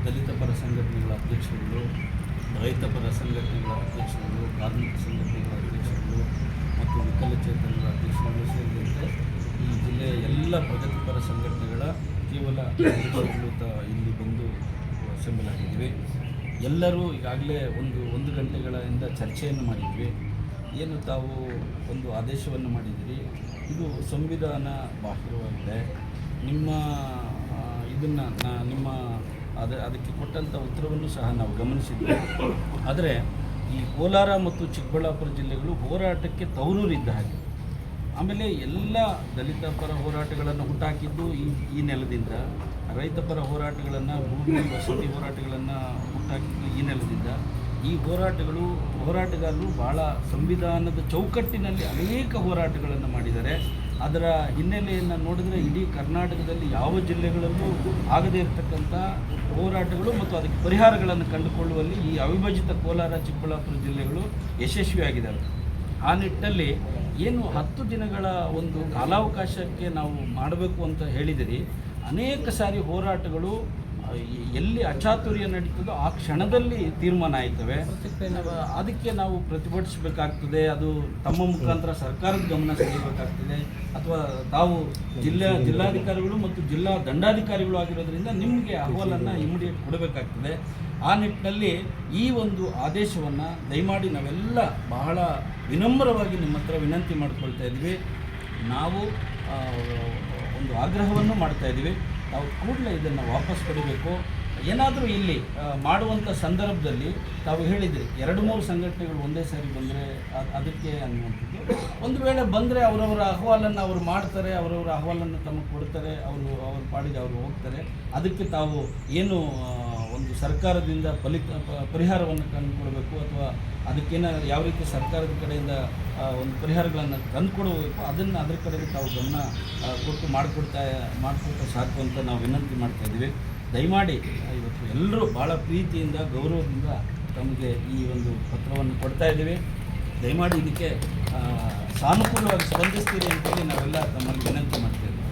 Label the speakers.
Speaker 1: ದಲಿತ ಪರ ಸಂಘಟನೆಗಳ ಅಧ್ಯಕ್ಷರುಗಳು, ರೈತ ಪರ ಸಂಘಟನೆಗಳ ಅಧ್ಯಕ್ಷರುಗಳು, ಕಾರ್ಮಿಕ ಸಂಘಟನೆಗಳ ಅಧ್ಯಕ್ಷರುಗಳು ಮತ್ತು ವಿಕಲಚೇತನರ ಅಧ್ಯಕ್ಷರುಗಳು ಸೇರಿದಂತೆ ಈ ಜಿಲ್ಲೆಯ ಎಲ್ಲ ಪ್ರಗತಿಪರ ಸಂಘಟನೆಗಳ ಕೇವಲ ಅಧ್ಯಕ್ಷರುಗಳು ಇಲ್ಲಿ ಬಂದು ಅಸೆಂಬಲ್ ಆಗಿದ್ವಿ. ಎಲ್ಲರೂ ಈಗಾಗಲೇ ಒಂದು ಗಂಟೆಗಳಿಂದ ಚರ್ಚೆಯನ್ನು ಮಾಡಿದ್ವಿ. ಏನು ತಾವು ಒಂದು ಆದೇಶವನ್ನು ಮಾಡಿದಿರಿ, ಇದು ಸಂವಿಧಾನ ಬಾಹಿರವಾಗಿದೆ. ನಿಮ್ಮ ಅದಕ್ಕೆ ಕೊಟ್ಟಂಥ ಉತ್ತರವನ್ನು ಸಹ ನಾವು ಗಮನಿಸಿದ್ವಿ. ಆದರೆ ಈ ಕೋಲಾರ ಮತ್ತು ಚಿಕ್ಕಬಳ್ಳಾಪುರ ಜಿಲ್ಲೆಗಳು ಹೋರಾಟಕ್ಕೆ ತವರೂರಿದ್ದ ಹಾಗೆ. ಆಮೇಲೆ ಎಲ್ಲ ದಲಿತ ಪರ ಹೋರಾಟಗಳನ್ನು ಹುಟ್ಟಾಕಿದ್ದು ಈ ನೆಲದಿಂದ, ರೈತ ಪರ ಹೋರಾಟಗಳನ್ನು, ಭೂಮಿ ವಸತಿ ಹೋರಾಟಗಳನ್ನು ಹುಟ್ಟಾಕಿದ್ದು ಈ ನೆಲದಿಂದ. ಈ ಹೋರಾಟಗಾರರು ಭಾಳ ಸಂವಿಧಾನದ ಚೌಕಟ್ಟಿನಲ್ಲಿ ಅನೇಕ ಹೋರಾಟಗಳನ್ನು ಮಾಡಿದ್ದಾರೆ. ಅದರ ಹಿನ್ನೆಲೆಯನ್ನು ನೋಡಿದರೆ ಇಡೀ ಕರ್ನಾಟಕದಲ್ಲಿ ಯಾವ ಜಿಲ್ಲೆಗಳಲ್ಲೂ ಆಗದೇ ಇರತಕ್ಕಂಥ ಹೋರಾಟಗಳು ಮತ್ತು ಅದಕ್ಕೆ ಪರಿಹಾರಗಳನ್ನು ಕಂಡುಕೊಳ್ಳುವಲ್ಲಿ ಈ ಅವಿಭಜಿತ ಕೋಲಾರ ಚಿಕ್ಕಬಳ್ಳಾಪುರ ಜಿಲ್ಲೆಗಳು ಯಶಸ್ವಿಯಾಗಿದ್ದಾವೆ. ಆ ನಿಟ್ಟಿನಲ್ಲಿ ಏನು 10 ದಿನಗಳ ಒಂದು ಕಾಲಾವಕಾಶಕ್ಕೆ ನಾವು ಮಾಡಬೇಕು ಅಂತ ಹೇಳಿದಿರಿ, ಅನೇಕ ಸಾರಿ ಹೋರಾಟಗಳು ಎಲ್ಲಿ ಅಚಾತುರ್ಯ ನಡೀತದೋ ಆ ಕ್ಷಣದಲ್ಲಿ ತೀರ್ಮಾನ ಆಯ್ತವೆ. ಅದಕ್ಕೆ ನಾವು ಪ್ರತಿಭಟಿಸಬೇಕಾಗ್ತದೆ. ಅದು ತಮ್ಮ ಮುಖಾಂತರ ಸರ್ಕಾರದ ಗಮನ ಸೆಳೆಯಬೇಕಾಗ್ತದೆ, ಅಥವಾ ತಾವು ಜಿಲ್ಲಾಧಿಕಾರಿಗಳು ಮತ್ತು ಜಿಲ್ಲಾ ದಂಡಾಧಿಕಾರಿಗಳು ಆಗಿರೋದ್ರಿಂದ ನಿಮಗೆ ಅಹವಾಲನ್ನು ಇಮಿಡಿಯೇಟ್ ಕೊಡಬೇಕಾಗ್ತದೆ. ಆ ನಿಟ್ಟಿನಲ್ಲಿ ಈ ಒಂದು ಆದೇಶವನ್ನು ದಯಮಾಡಿ ನಾವೆಲ್ಲ ಬಹಳ ವಿನಮ್ರವಾಗಿ ನಿಮ್ಮ ಹತ್ರ ವಿನಂತಿ ಮಾಡ್ಕೊಳ್ತಾ ಇದ್ವಿ. ನಾವು ಒಂದು ಆಗ್ರಹವನ್ನು ಮಾಡ್ತಾಯಿದ್ವಿ, ನಾವು ಕೂಡಲೇ ಇದನ್ನು ವಾಪಸ್ ಪಡಿಬೇಕು. ಏನಾದರೂ ಇಲ್ಲಿ ಮಾಡುವಂಥ ಸಂದರ್ಭದಲ್ಲಿ ತಾವು ಹೇಳಿದ್ರಿ 2-3 ಸಂಘಟನೆಗಳು ಒಂದೇ ಸಾರಿ ಬಂದರೆ ಅದಕ್ಕೆ ಅನ್ನುವಂಥದ್ದು. ಒಂದು ವೇಳೆ ಬಂದರೆ ಅವರವರ ಅಹವಾಲನ್ನು ಅವರು ಮಾಡ್ತಾರೆ, ಅವರವರ ಅಹವಾಲನ್ನು ತಮಗೆ ಕೊಡ್ತಾರೆ, ಅವ್ರ ಪಾಡಿಗೆ ಅವರು ಹೋಗ್ತಾರೆ. ಅದಕ್ಕೆ ತಾವು ಏನು ಒಂದು ಸರ್ಕಾರದಿಂದ ಪರಿಹಾರವನ್ನು ಕಂಡುಕೊಡಬೇಕು, ಅಥವಾ ಅದಕ್ಕೇನಾದ್ರು ಯಾವ ರೀತಿ ಸರ್ಕಾರದ ಕಡೆಯಿಂದ ಒಂದು ಪರಿಹಾರಗಳನ್ನು ತಂದುಕೊಡಬೇಕು, ಅದರ ಕಡೆಗೆ ತಾವು ಗಮನ ಕೊಟ್ಟು ಮಾಡಿಕೊಡ್ತಾ ಸಾಕು ಅಂತ ನಾವು ವಿನಂತಿ ಮಾಡ್ತಾಯಿದ್ವಿ. ದಯಮಾಡಿ ಇವತ್ತು ಎಲ್ಲರೂ ಭಾಳ ಪ್ರೀತಿಯಿಂದ ಗೌರವದಿಂದ ತಮಗೆ ಈ ಒಂದು ಪತ್ರವನ್ನು ಕೊಡ್ತಾ ಇದ್ದೀವಿ. ದಯಮಾಡಿ ಇದಕ್ಕೆ ಸಾನುಕೂಲವಾಗಿ ಸ್ಪಂದಿಸ್ತೀರಿ ಅಂತೇಳಿ ನಾವೆಲ್ಲ ತಮ್ಮಲ್ಲಿ ವಿನಂತಿ ಮಾಡ್ತಾಯಿದ್ದೀವಿ.